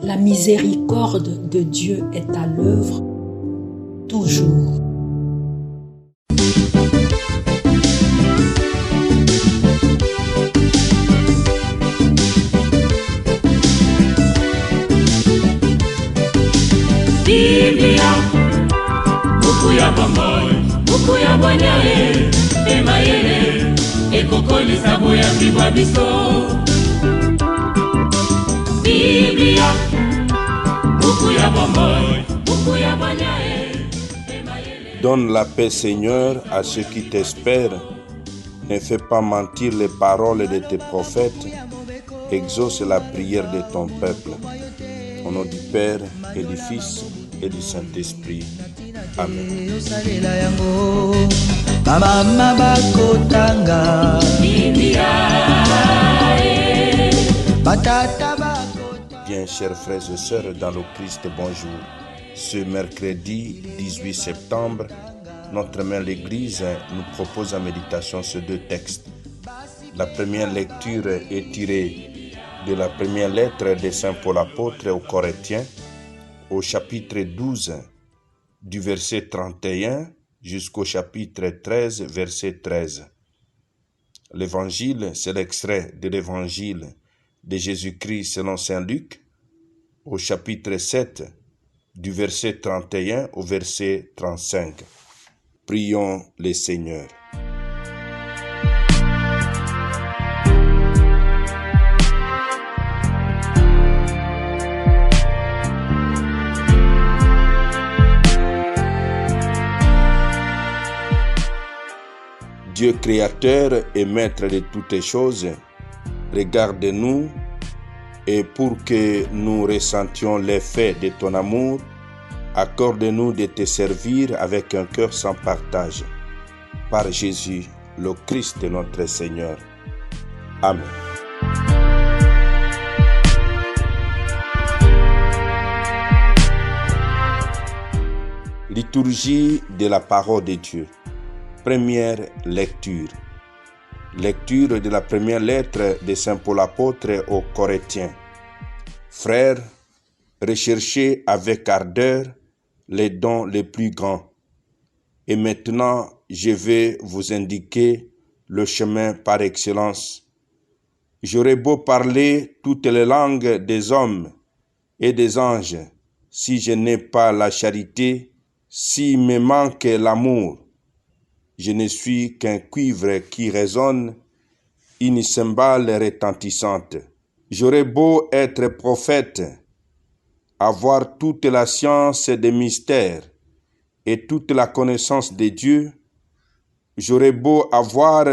La miséricorde de Dieu est à l'œuvre toujours. Biblia, buku ya bomoi, buku ya bonyae, emayele, ekokolisa boya bibwa biso. Biblia, buku ya bomoi, buku ya bonyae, emayele. Donne la paix, Seigneur, à ceux qui t'espèrent. Ne fais pas mentir les paroles de tes prophètes. Exauce la prière de ton peuple. Au nom du Père et du Fils et du Saint-Esprit. Amen. Bien, chers frères et sœurs, dans le Christ, bonjour. Ce mercredi 18 septembre, notre mère l'Église nous propose en méditation ces deux textes. La première lecture est tirée de la première lettre de Saint Paul apôtre aux Corinthiens, au chapitre 12, du verset 31 jusqu'au chapitre 13, verset 13. L'évangile, c'est l'extrait de l'évangile de Jésus-Christ selon Saint Luc, au chapitre 7, du verset 31 au verset 35. Prions le Seigneur. Dieu créateur et maître de toutes choses, regarde-nous et pour que nous ressentions l'effet de ton amour, accorde-nous de te servir avec un cœur sans partage. Par Jésus, le Christ notre Seigneur. Amen. Liturgie de la parole de Dieu. Première lecture. Lecture de la première lettre de Saint Paul apôtre aux Corinthiens. Frères, recherchez avec ardeur les dons les plus grands. Et maintenant, je vais vous indiquer le chemin par excellence. J'aurais beau parler toutes les langues des hommes et des anges, si je n'ai pas la charité, s'il me manque l'amour, je ne suis qu'un cuivre qui résonne, une cymbale retentissante. J'aurais beau être prophète, avoir toute la science des mystères et toute la connaissance de Dieu, j'aurais beau avoir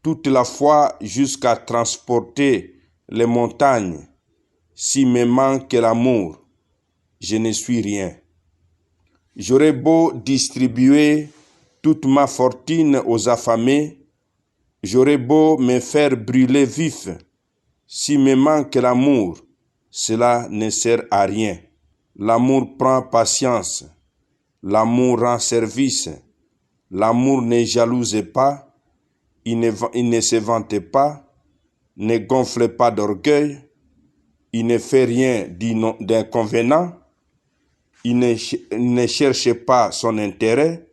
toute la foi jusqu'à transporter les montagnes. S'il me manque l'amour, je ne suis rien. J'aurais beau distribuer toute ma fortune aux affamés, j'aurais beau me faire brûler vif. S'il me manque l'amour, cela ne sert à rien. L'amour prend patience, l'amour rend service, l'amour ne jalouse pas, il ne se vante pas, ne gonfle pas d'orgueil, il ne fait rien d'inconvénient, il ne cherche pas son intérêt,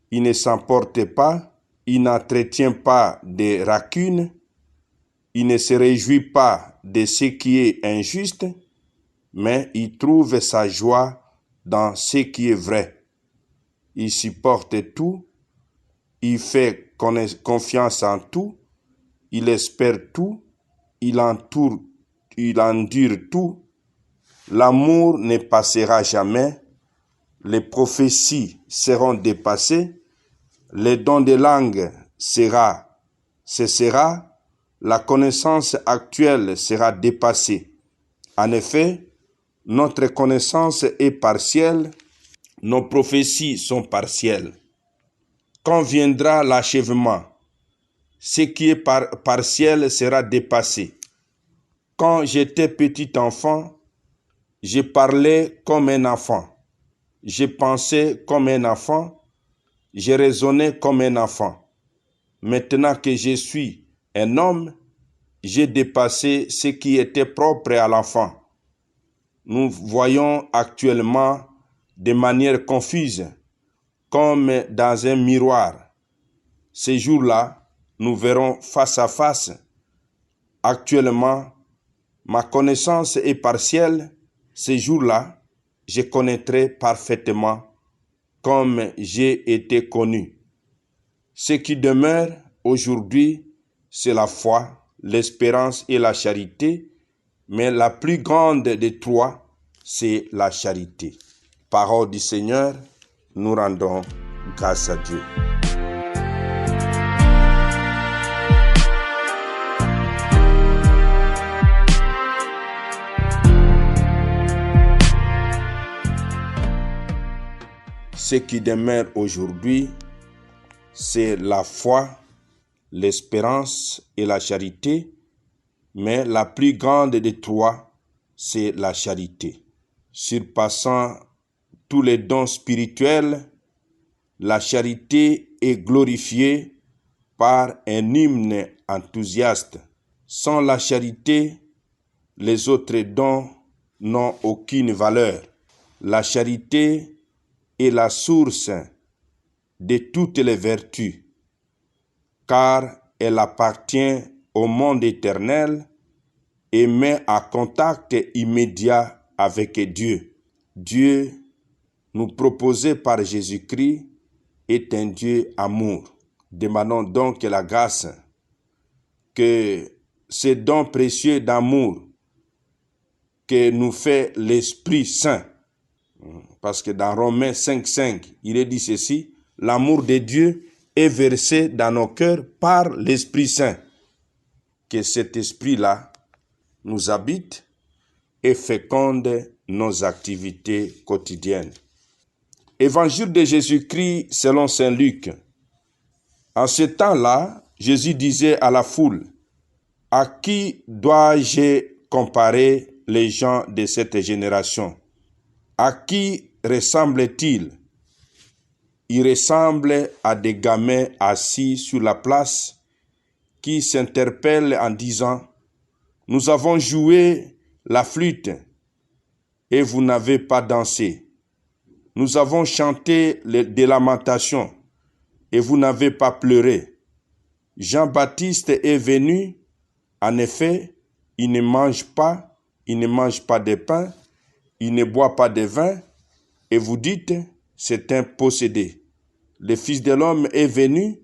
il ne s'emporte pas, il n'entretient pas de rancune, il ne se réjouit pas de ce qui est injuste, mais il trouve sa joie dans ce qui est vrai. Il supporte tout, il fait confiance en tout, il espère tout, il endure tout. L'amour ne passera jamais, les prophéties seront dépassées, les dons de langue cessera, la connaissance actuelle sera dépassée. En effet, notre connaissance est partielle, nos prophéties sont partielles. Quand viendra l'achèvement, ce qui est partiel sera dépassé. Quand j'étais petit enfant, je parlais comme un enfant. Je pensais comme un enfant. Je raisonnais comme un enfant. Maintenant que je suis un homme, j'ai dépassé ce qui était propre à l'enfant. nous voyons actuellement de manière confuse, comme dans un miroir. Ces jours-là, nous verrons face à face. Actuellement, ma connaissance est partielle. Ces jours-là, je connaîtrai parfaitement comme j'ai été connu. Ce qui demeure aujourd'hui, c'est la foi, l'espérance et la charité, mais la plus grande des trois, c'est la charité. Parole du Seigneur, nous rendons grâce à Dieu. Ce qui demeure aujourd'hui, c'est la foi, l'espérance et la charité, mais la plus grande des trois, c'est la charité. Surpassant tous les dons spirituels, la charité est glorifiée par un hymne enthousiaste. Sans la charité, les autres dons n'ont aucune valeur. La charité est la source de toutes les vertus, car elle appartient au monde éternel et met en contact immédiat avec Dieu. Dieu, nous proposé par Jésus-Christ, est un Dieu amour. Demandons donc la grâce que ce don précieux d'amour que nous fait l'Esprit Saint, parce que dans Romains 5,5, il est dit ceci, l'amour de Dieu est versé dans nos cœurs par l'Esprit Saint. Que cet esprit-là nous habite et féconde nos activités quotidiennes. Évangile de Jésus-Christ selon saint Luc. En ce temps-là, Jésus disait à la foule, « À qui dois-je comparer les gens de cette génération? À qui ressemble-t-il? Il ressemble à des gamins assis sur la place qui s'interpellent en disant, « Nous avons joué la flûte et vous n'avez pas dansé. Nous avons chanté des lamentations et vous n'avez pas pleuré. Jean-Baptiste est venu, en effet, il ne mange pas de pain, il ne boit pas de vin, et vous dites, c'est un possédé. Le Fils de l'homme est venu,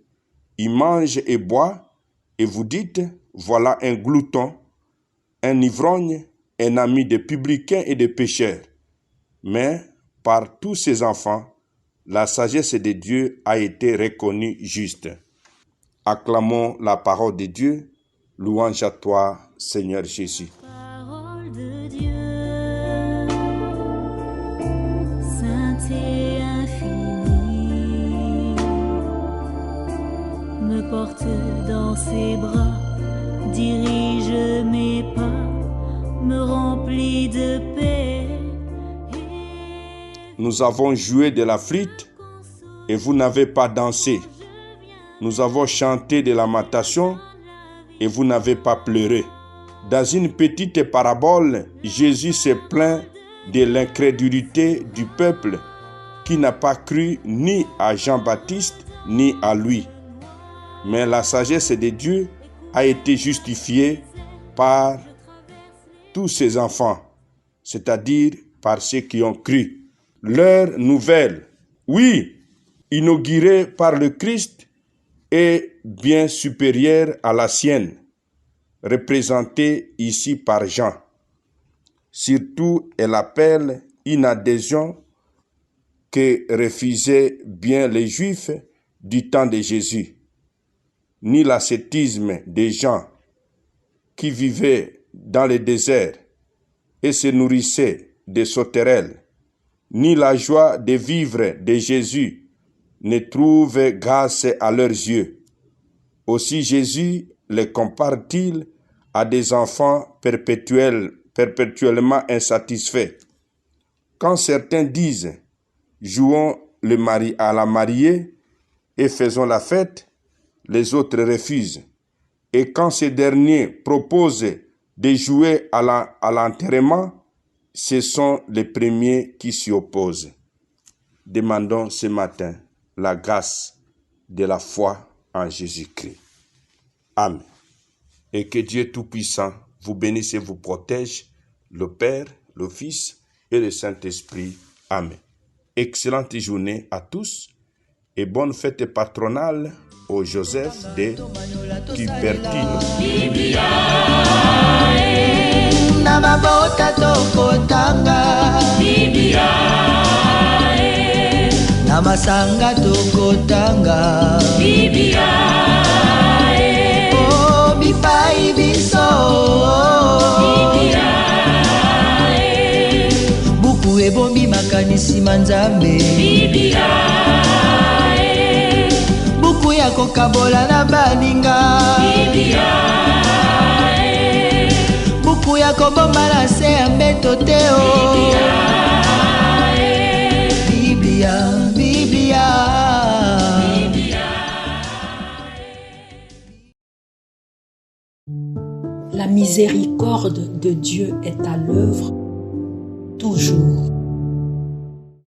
il mange et boit, et vous dites, voilà un glouton, un ivrogne, un ami des publicains et des pécheurs. Mais par tous ces enfants, la sagesse de Dieu a été reconnue juste. » Acclamons la parole de Dieu, louange à toi, Seigneur Jésus. Parole de Dieu, sainte et infinie, me porte dans ses bras, dirige mes pas, me remplit de paix. Nous avons joué de la flûte et vous n'avez pas dansé. Nous avons chanté de lamentation et vous n'avez pas pleuré. Dans une petite parabole, Jésus se plaint de l'incrédulité du peuple qui n'a pas cru ni à Jean-Baptiste ni à lui. Mais la sagesse de Dieu a été justifiée par tous ses enfants, c'est-à-dire par ceux qui ont cru. Leur nouvelle, oui, inaugurée par le Christ, est bien supérieure à la sienne, représentée ici par Jean. Surtout, elle appelle une adhésion que refusaient bien les Juifs du temps de Jésus. Ni l'ascétisme des gens qui vivaient dans le désert et se nourrissaient de sauterelles, ni la joie de vivre de Jésus ne trouve grâce à leurs yeux. Aussi Jésus les compare-t-il à des enfants perpétuellement insatisfaits. Quand certains disent « jouons le mari à la mariée et faisons la fête », les autres refusent. Et quand ces derniers proposent de jouer à l'enterrement, ce sont les premiers qui s'y opposent. Demandons ce matin la grâce de la foi en Jésus-Christ. Amen. Et que Dieu Tout-Puissant vous bénisse et vous protège, le Père, le Fils et le Saint-Esprit. Amen. Excellente journée à tous et bonne fête patronale au Joseph de Cupertino. Na mabota tokotanga Biblia na masanga tokotanga Biblia oh bipai biso Biblia buku ebombi makanisi manzambe Biblia buku ya kokabola na baninga Biblia buku ya kobomba na se ya mbeto te o Biblia, Biblia. La miséricorde de Dieu est à l'œuvre toujours.